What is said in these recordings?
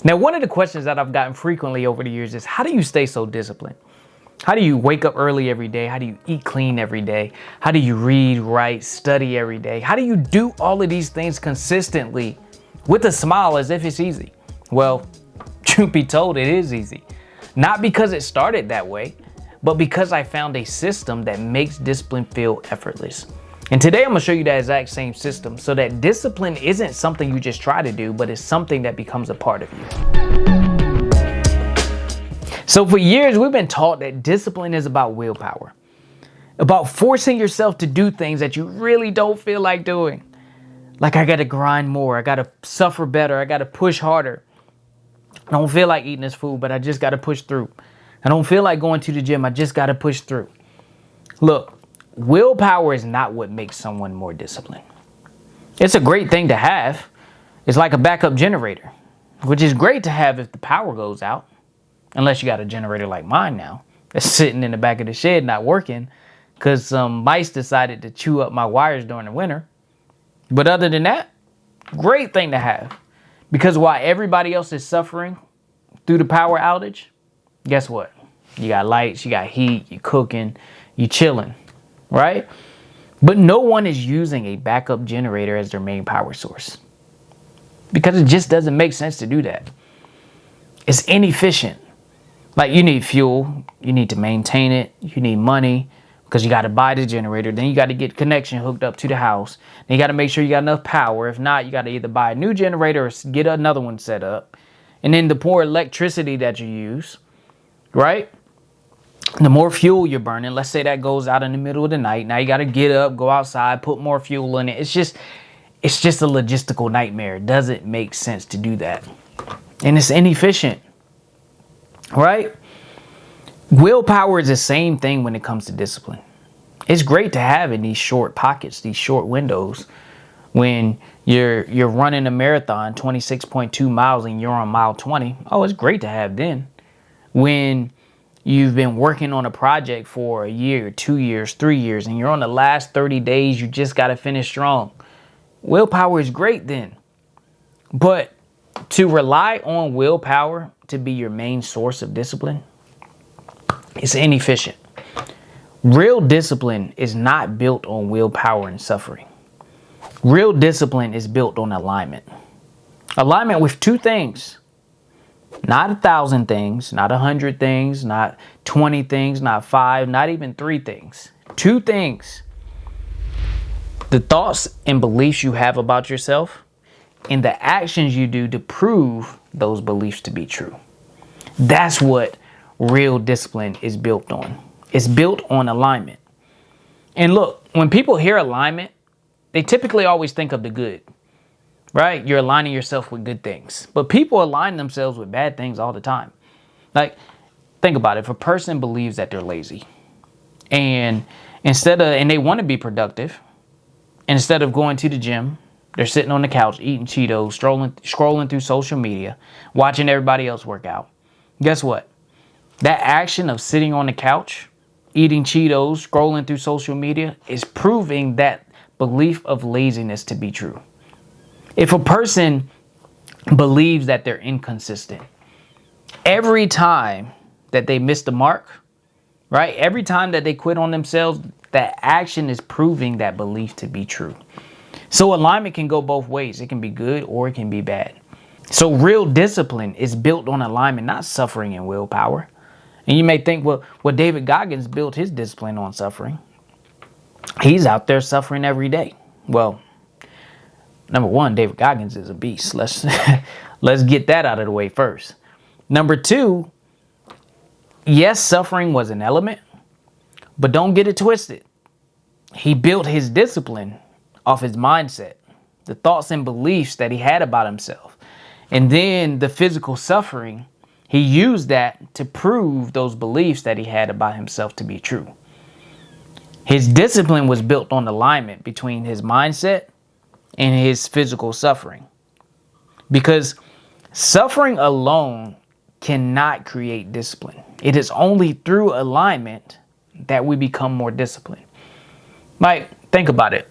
Now, one of the questions that I've gotten frequently over the years is, how do you stay so disciplined? How do you wake up early every day? How do you eat clean every day? How do you read, write, study every day? How do you do all of these things consistently with a smile as if it's easy? Well, truth be told, it is easy. Not because it started that way, but because I found a system that makes discipline feel effortless. And today I'm gonna show you that exact same system so that discipline isn't something you just try to do, but it's something that becomes a part of you. So for years, we've been taught that discipline is about willpower, about forcing yourself to do things that you really don't feel like doing. Like, I gotta grind more, I gotta suffer better, I gotta push harder. I don't feel like eating this food, but I just gotta push through. I don't feel like going to the gym, I just gotta push through. Look, willpower is not what makes someone more disciplined. It's a great thing to have. It's like a backup generator, which is great to have if the power goes out. Unless you got a generator like mine now, that's sitting in the back of the shed not working because some mice decided to chew up my wires during the winter. But other than that, great thing to have. Because while everybody else is suffering through the power outage, guess what? You got lights, you got heat, you cooking, you chilling, right? But no one is using a backup generator as their main power source. Because it just doesn't make sense to do that. It's inefficient. Like, you need fuel, you need to maintain it, you need money because you got to buy the generator. Then you got to get connection hooked up to the house. Then you got to make sure you got enough power. If not, you got to either buy a new generator or get another one set up. And then the more electricity that you use, right? The more fuel you're burning. Let's say that goes out in the middle of the night. Now you got to get up, go outside, put more fuel in it. It's just a logistical nightmare. It doesn't make sense to do that. And it's inefficient. Right? Willpower is the same thing when it comes to discipline. It's great to have in these short pockets, these short windows, when you're running a marathon, 26.2 miles, and you're on mile 20. Oh, it's great to have then. When you've been working on a project for a year, 2 years, 3 years, and you're on the last 30 days, you just got to finish strong. Willpower is great then. But to rely on willpower to be your main source of discipline is inefficient. Real discipline is not built on willpower and suffering. Real discipline is built on alignment. Alignment with two things. Not 1,000 things, not 100 things, not 20 things, not 5, not even 3 things. 2 things. The thoughts and beliefs you have about yourself and the actions you do to prove those beliefs to be true. That's what real discipline is built on. It's built on alignment. And look, when people hear alignment, they typically always think of the good, right? You're aligning yourself with good things. But people align themselves with bad things all the time. Like, think about it. If a person believes that they're lazy and they want to be productive, and instead of going to the gym, they're sitting on the couch, eating Cheetos, scrolling through social media, watching everybody else work out. Guess what? That action of sitting on the couch, eating Cheetos, scrolling through social media is proving that belief of laziness to be true. If a person believes that they're inconsistent, every time that they miss the mark, right? Every time that they quit on themselves, that action is proving that belief to be true. So alignment can go both ways. It can be good or it can be bad. So real discipline is built on alignment, not suffering and willpower. And you may think, well, David Goggins built his discipline on suffering. He's out there suffering every day. Well, number one, David Goggins is a beast. Let's get that out of the way first. Number two, yes, suffering was an element, but don't get it twisted. He built his discipline off his mindset, the thoughts and beliefs that he had about himself. And then the physical suffering, he used that to prove those beliefs that he had about himself to be true. His discipline was built on alignment between his mindset and his physical suffering. Because suffering alone cannot create discipline. It is only through alignment that we become more disciplined. Like, think about it.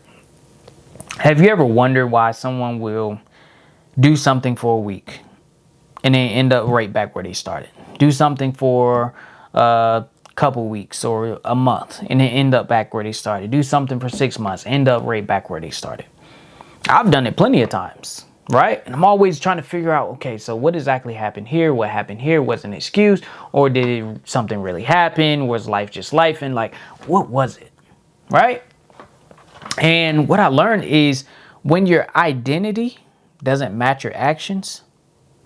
Have you ever wondered why someone will do something for a week and then end up right back where they started. Do something for a couple weeks or a month, and then end up back where they started. Do something for 6 months, end up right back where they started. I've done it plenty of times, right? And I'm always trying to figure out, okay, so what exactly happened here? What happened here? Was an excuse, or did something really happen? Was life just life? And like, what was it, right? And what I learned is when your identity doesn't match your actions,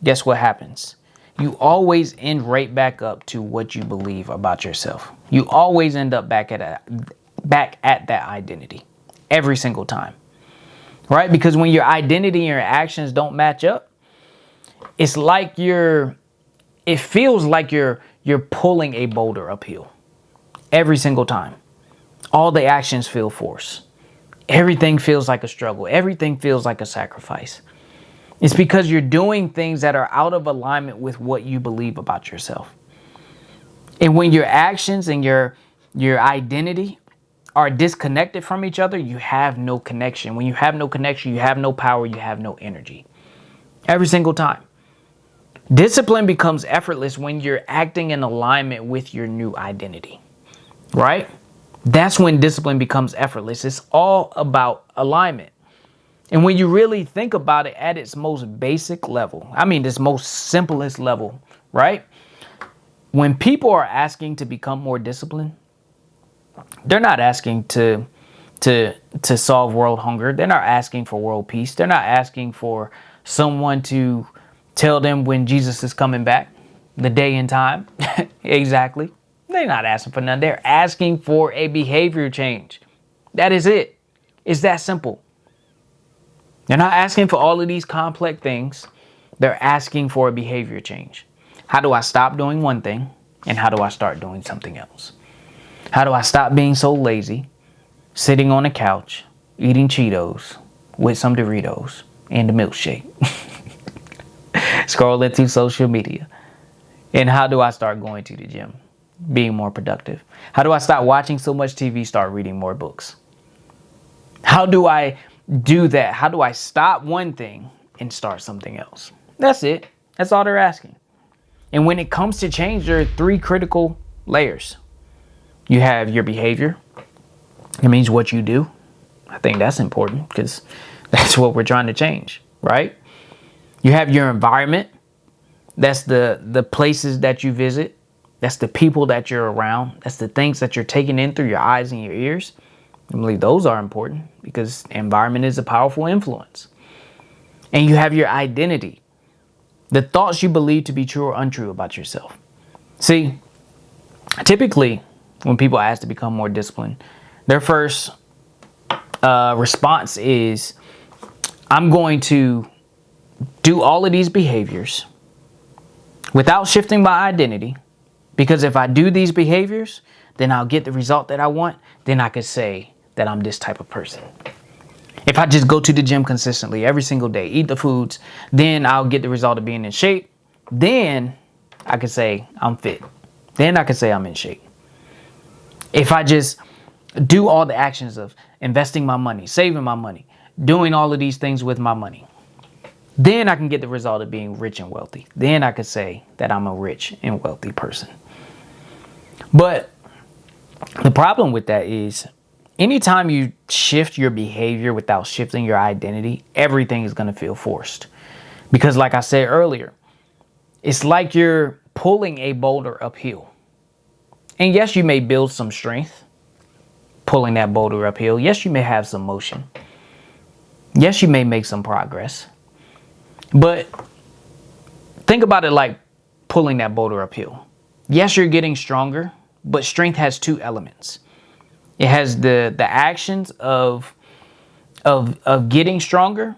guess what happens? You always end right back up to what you believe about yourself. You always end up back at that identity every single time, right? Because when your identity and your actions don't match up, it's like it feels like you're pulling a boulder uphill every single time. All the actions feel forced. Everything feels like a struggle. Everything feels like a sacrifice. It's because you're doing things that are out of alignment with what you believe about yourself. And when your actions and your identity are disconnected from each other, you have no connection. When you have no connection, you have no power, you have no energy. Every single time. Discipline becomes effortless when you're acting in alignment with your new identity, right? That's when discipline becomes effortless. It's all about alignment. And when you really think about it at its most basic level, I mean, this most simplest level, right? When people are asking to become more disciplined, they're not asking to solve world hunger. They're not asking for world peace. They're not asking for someone to tell them when Jesus is coming back, the day and time. Exactly. They're not asking for none. They're asking for a behavior change. That is it. It's that simple. They're not asking for all of these complex things. They're asking for a behavior change. How do I stop doing one thing? And how do I start doing something else? How do I stop being so lazy, sitting on a couch, eating Cheetos with some Doritos and a milkshake, scrolling through social media? And how do I start going to the gym, being more productive? How do I stop watching so much TV, start reading more books? How do I do that? How do I stop one thing and start something else? That's it. That's all they're asking. And when it comes to change, there are 3 critical layers. You have your behavior. It means what you do. I think that's important because that's what we're trying to change, right? You have your environment. That's the places that you visit. That's the people that you're around. That's the things that you're taking in through your eyes and your ears. I believe those are important because environment is a powerful influence. And you have your identity. The thoughts you believe to be true or untrue about yourself. See, typically when people ask to become more disciplined, their first response is, I'm going to do all of these behaviors without shifting my identity, because if I do these behaviors, then I'll get the result that I want. Then I could say that I'm this type of person. If I just go to the gym consistently every single day, eat the foods, then I'll get the result of being in shape. Then I could say I'm fit. Then I could say I'm in shape. If I just do all the actions of investing my money, saving my money, doing all of these things with my money, then I can get the result of being rich and wealthy. Then I could say that I'm a rich and wealthy person. But the problem with that is anytime you shift your behavior without shifting your identity, everything is going to feel forced. Because like I said earlier, it's like you're pulling a boulder uphill. And yes, you may build some strength pulling that boulder uphill. Yes, you may have some motion. Yes, you may make some progress. But think about it like pulling that boulder uphill. Yes, you're getting stronger, but strength has 2 elements. It has the actions of getting stronger,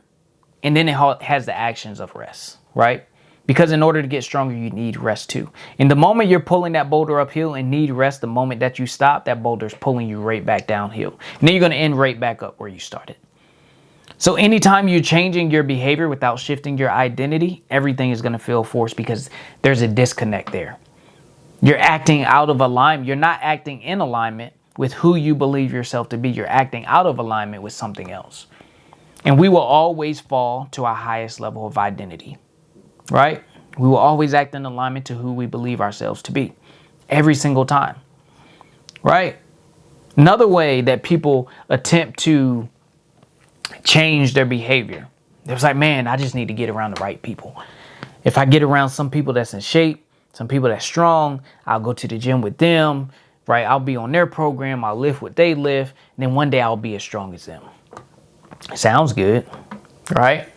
and then it has the actions of rest, right? Because in order to get stronger, you need rest too. And the moment you're pulling that boulder uphill and need rest, the moment that you stop, that boulder's pulling you right back downhill. And then you're going to end right back up where you started. So anytime you're changing your behavior without shifting your identity, everything is going to feel forced because there's a disconnect there. You're acting out of alignment. You're not acting in alignment with who you believe yourself to be. You're acting out of alignment with something else. And we will always fall to our highest level of identity, right? We will always act in alignment to who we believe ourselves to be every single time, right? Another way that people attempt to change their behavior, it was like, man, I just need to get around the right people. If I get around some people that's in shape, some people that's strong, I'll go to the gym with them, right? I'll be on their program. I'll lift what they lift. And then one day I'll be as strong as them. Sounds good, right?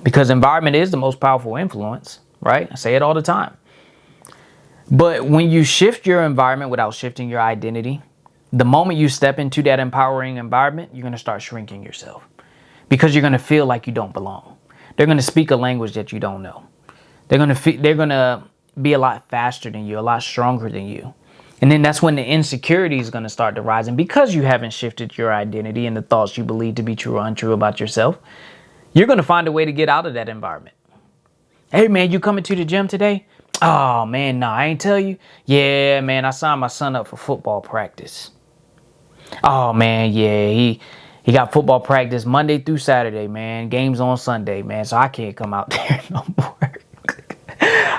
Because environment is the most powerful influence, right? I say it all the time. But when you shift your environment without shifting your identity, the moment you step into that empowering environment, you're going to start shrinking yourself because you're going to feel like you don't belong. They're going to speak a language that you don't know. They're going to be a lot faster than you, a lot stronger than you. And then that's when the insecurity is going to start to rise. And because you haven't shifted your identity and the thoughts you believe to be true or untrue about yourself, you're going to find a way to get out of that environment. Hey, man, you coming to the gym today? Oh, man, no, I ain't tell you. Yeah, man, I signed my son up for football practice. Oh, man, yeah, he got football practice Monday through Saturday, man. Games on Sunday, man, so I can't come out there no more.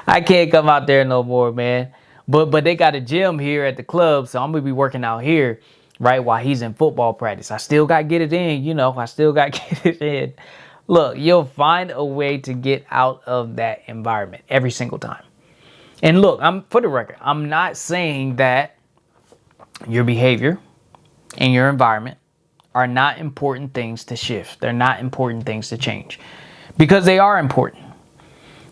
I can't come out there no more, man. But they got a gym here at the club, so I'm going to be working out here, right, while he's in football practice. I still got to get it in, I still got to get it in. Look, you'll find a way to get out of that environment every single time. And look, for the record, I'm not saying that your behavior and your environment are not important things to shift. They're not important things to change because they are important.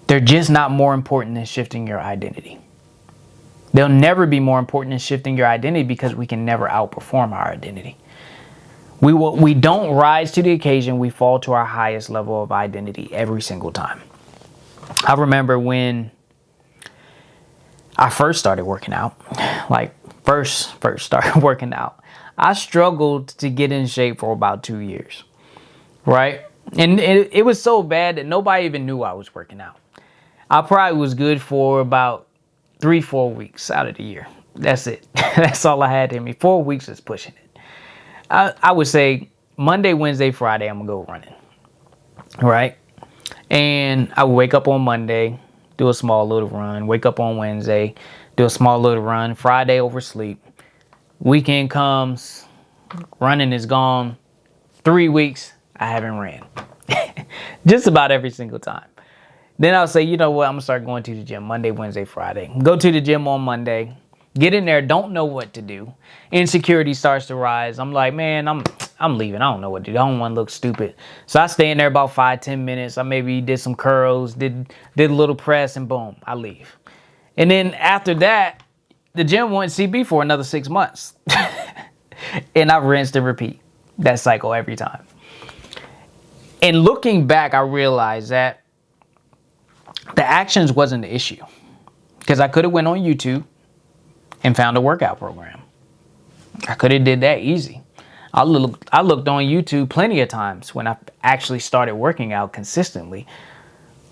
They're just not more important than shifting your identity. They'll never be more important than shifting your identity because we can never outperform our identity. We don't rise to the occasion. We fall to our highest level of identity every single time. I remember when I first started working out, first started working out, I struggled to get in shape for about 2 years, right? And it was so bad that nobody even knew I was working out. I probably was good for about 3-4 weeks out of the year. That's it. That's all I had in me. 4 weeks is pushing it. I would say Monday, Wednesday, Friday, I'm going to go running, right? And I would wake up on Monday, do a small little run, wake up on Wednesday, do a small little run, Friday oversleep. Weekend comes, running is gone. 3 weeks, I haven't ran. Just about every single time. Then I'll say, you know what, I'm going to start going to the gym Monday, Wednesday, Friday. Go to the gym on Monday. Get in there, don't know what to do. Insecurity starts to rise. I'm like, man, I'm leaving. I don't know what to do. I don't want to look stupid. So I stay in there about 5-10 minutes. I maybe did some curls, did a little press, and boom, I leave. And then after that, the gym won't see me for another 6 months. And I rinsed and repeat that cycle every time. And looking back, I realized that the actions wasn't the issue. Because I could have went on YouTube and found a workout program. I could have did that easy. I looked on YouTube plenty of times when I actually started working out consistently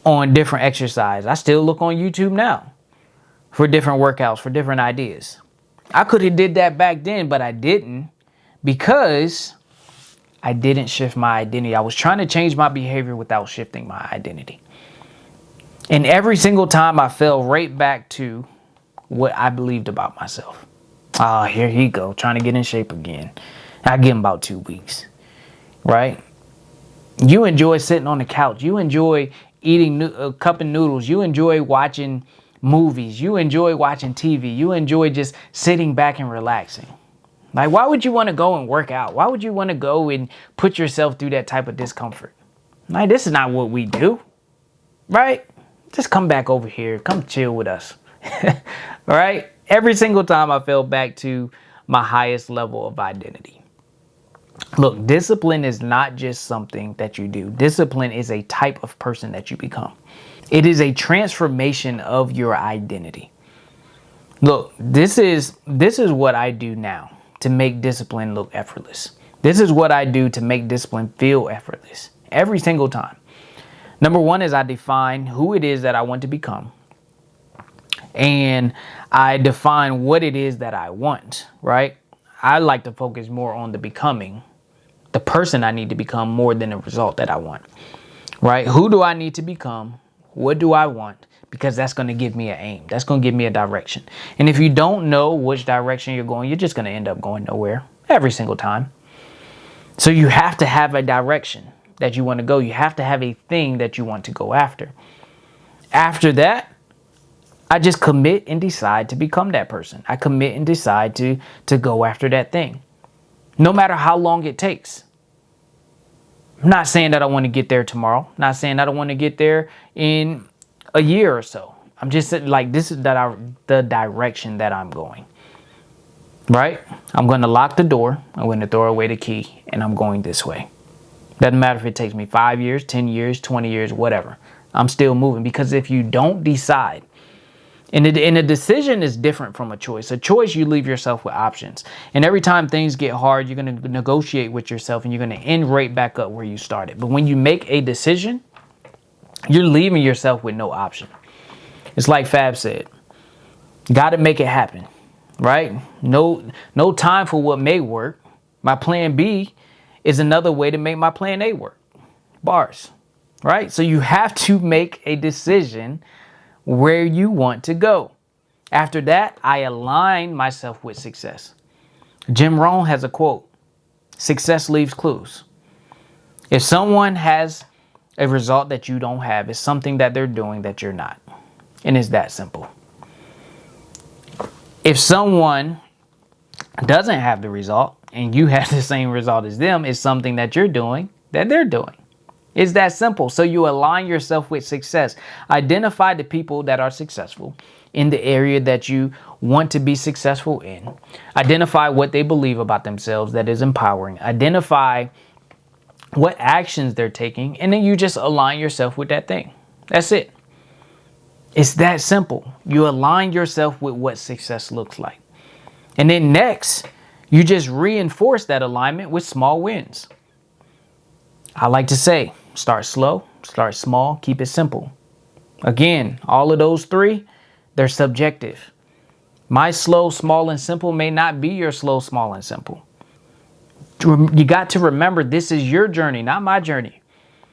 on different exercise. I still look on YouTube now for different workouts, for different ideas. I could have did that back then, but I didn't because I didn't shift my identity. I was trying to change my behavior without shifting my identity. And every single time I fell right back to what I believed about myself. Oh, here he go, trying to get in shape again. I give him about 2 weeks, right? You enjoy sitting on the couch. You enjoy eating a cup of noodles. You enjoy watching movies. You enjoy watching TV. You enjoy just sitting back and relaxing. Like, why would you want to go and work out? Why would you want to go and put yourself through that type of discomfort? Like, this is not what we do, right? Just come back over here. Come chill with us. All right? Every single time I fell back to my highest level of identity. Look, discipline is not just something that you do. Discipline is a type of person that you become. It is a transformation of your identity. Look, this is what I do now to make discipline look effortless. This is what I do to make discipline feel effortless every single time. Number one is I define who it is that I want to become. And I define what it is that I want, right? I like to focus more on the becoming, the person I need to become more than the result that I want, right? Who do I need to become? What do I want? because that's going to give me an aim. That's going to give me a direction. And if you don't know which direction you're going, you're just going to end up going nowhere every single time. So you have to have a direction that you want to go. You have to have a thing that you want to go after. After that, I just commit and decide to become that person. I commit and decide to go after that thing, no matter how long it takes. I'm not saying that I want to get there tomorrow. Not saying that I want to get there in a year or so. I'm just saying, like, this is the direction that I'm going. Right? I'm going to lock the door. I'm going to throw away the key, and I'm going this way. Doesn't matter if it takes me 5 years, 10 years, 20 years, whatever. I'm still moving, because if you don't decide, and a decision is different from a choice. A choice, you leave yourself with options. And every time things get hard, you're going to negotiate with yourself, and you're going to end right back up where you started. But when you make a decision, you're leaving yourself with no option. It's like Fab said, got to make it happen, right? No time for what may work. My plan B is another way to make my plan A work. Bars, right? So you have to make a decision where you want to go. After that, I align myself with success. Jim Rohn has a quote: success leaves clues. If someone has a result that you don't have, it's something that they're doing that you're not. And it's that simple. If someone doesn't have the result and you have the same result as them, it's something that you're doing that they're doing. It's that simple. So you align yourself with success. Identify the people that are successful in the area that you want to be successful in. Identify what they believe about themselves that is empowering. Identify what actions they're taking, and then you just align yourself with that thing. That's it. It's that simple. You align yourself with what success looks like. And then next, you just reinforce that alignment with small wins. I like to say, start slow, start small, keep it simple. Again, all of those three, they're subjective. My slow, small, and simple may not be your slow, small, and simple. You got to remember, this is your journey, not my journey.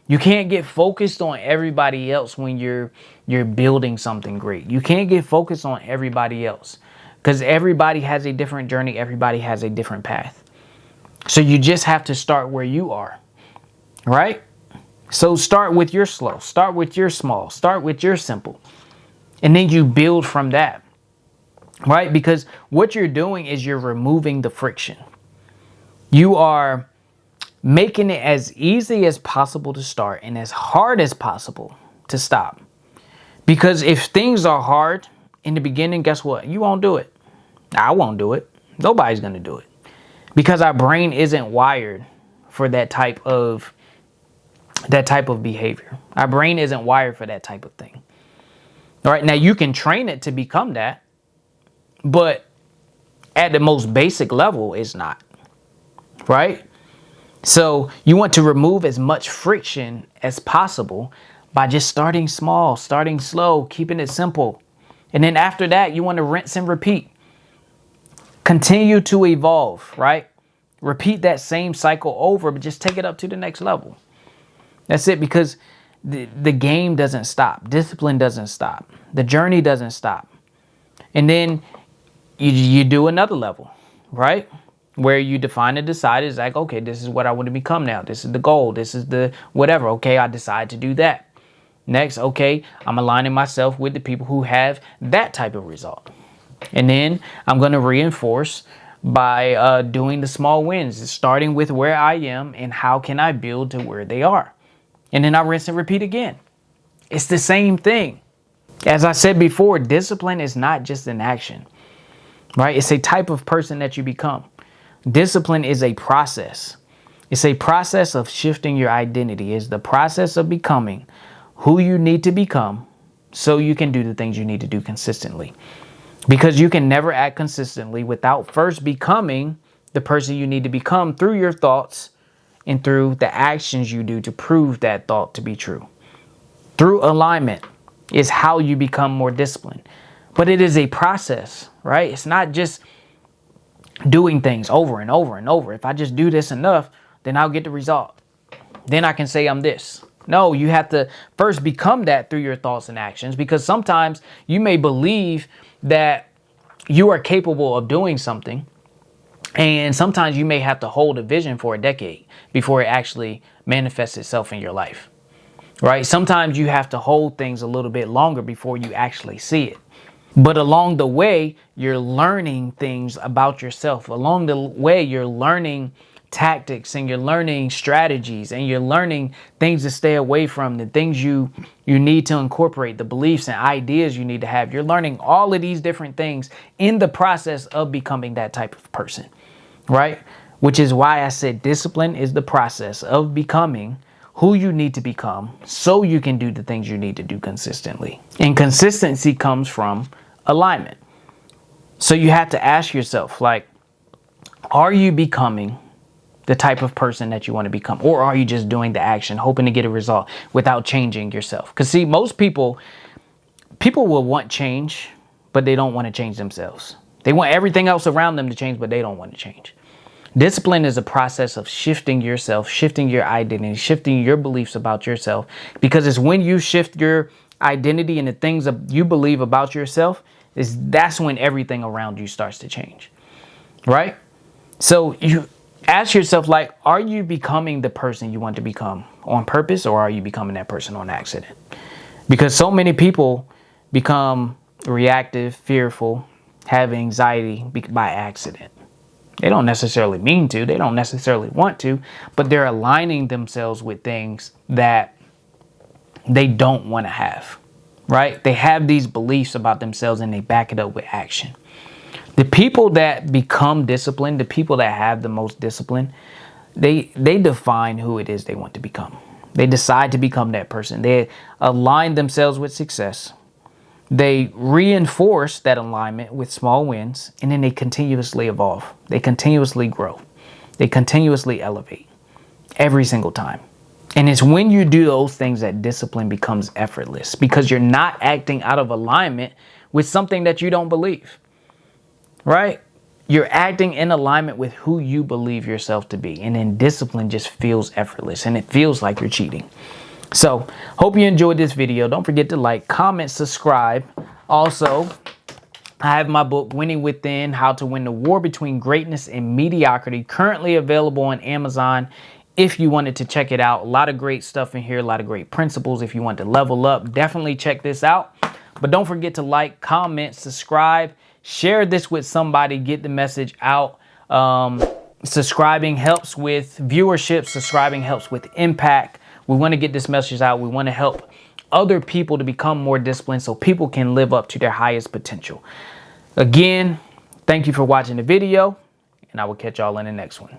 You can't get focused on everybody else when you're building something great. You can't get focused on everybody else, because everybody has a different journey. Everybody has a different path. So you just have to start where you are. Right? So start with your slow, start with your small, start with your simple, and then you build from that. Right? Because what you're doing is you're removing the friction. You are making it as easy as possible to start and as hard as possible to stop. Because if things are hard in the beginning, guess what? You won't do it. I won't do it. Nobody's going to do it. Because our brain isn't wired for that type of behavior. Our brain isn't wired for that type of thing. All right. Now you can train it to become that, but at the most basic level, it's not. Right? So you want to remove as much friction as possible by just starting small, starting slow, keeping it simple. And then after that, you want to rinse and repeat. Continue to evolve, right? Repeat that same cycle over, but just take it up to the next level. That's it, because the game doesn't stop. Discipline doesn't stop. The journey doesn't stop. And then you do another level, right? Where you define and decide, is like, okay, this is what I want to become now. This is the goal. This is the whatever. Okay, I decide to do that. Next, okay, I'm aligning myself with the people who have that type of result. And then I'm going to reinforce by doing the small wins, starting with where I am and how can I build to where they are. And then I rinse and repeat again. It's the same thing. As I said before, discipline is not just an action, right? It's a type of person that you become. Discipline is a process. It's a process of shifting your identity. It's the process of becoming who you need to become so you can do the things you need to do consistently. Because you can never act consistently without first becoming the person you need to become through your thoughts and through the actions you do to prove that thought to be true. Through alignment is how you become more disciplined. But it is a process, right? It's not just doing things over and over and over. If I just do this enough, then I'll get the result. Then I can say I'm this. No, you have to first become that through your thoughts and actions, because sometimes you may believe that you are capable of doing something, and sometimes you may have to hold a vision for a decade before it actually manifests itself in your life, right? Sometimes you have to hold things a little bit longer before you actually see it. But along the way, you're learning things about yourself. Along the way, you're learning tactics, and you're learning strategies, and you're learning things to stay away from, the things you need to incorporate, the beliefs and ideas you need to have. You're learning all of these different things in the process of becoming that type of person, right? Which is why I said discipline is the process of becoming who you need to become so you can do the things you need to do consistently. And consistency comes from alignment. So you have to ask yourself, like, are you becoming the type of person that you want to become? Or are you just doing the action, hoping to get a result without changing yourself? Because see, most people will want change, but they don't want to change themselves. They want everything else around them to change, but they don't want to change. Discipline is a process of shifting yourself, shifting your identity, shifting your beliefs about yourself, because it's when you shift your identity and the things you believe about yourself, that's when everything around you starts to change, right? So you ask yourself, like, are you becoming the person you want to become on purpose, or are you becoming that person on accident? Because so many people become reactive, fearful, have anxiety by accident. They don't necessarily mean to, they don't necessarily want to, but they're aligning themselves with things that they don't want to have, right? They have these beliefs about themselves and they back it up with action. The people that become disciplined, the people that have the most discipline, they define who it is they want to become. They decide to become that person. They align themselves with success. They reinforce that alignment with small wins, and then they continuously evolve. They continuously grow. They continuously elevate every single time. And it's when you do those things that discipline becomes effortless, because you're not acting out of alignment with something that you don't believe, right? You're acting in alignment with who you believe yourself to be. And then discipline just feels effortless, and it feels like you're cheating. So, hope you enjoyed this video. Don't forget to like, comment, subscribe. Also, I have my book, Winning Within, How to Win the War Between Greatness and Mediocrity, currently available on Amazon if you wanted to check it out. A lot of great stuff in here, a lot of great principles. If you want to level up, definitely check this out. But don't forget to like, comment, subscribe, share this with somebody, get the message out. Subscribing helps with viewership. Subscribing helps with impact. We want to get this message out. We want to help other people to become more disciplined so people can live up to their highest potential. Again, thank you for watching the video, and I will catch y'all in the next one.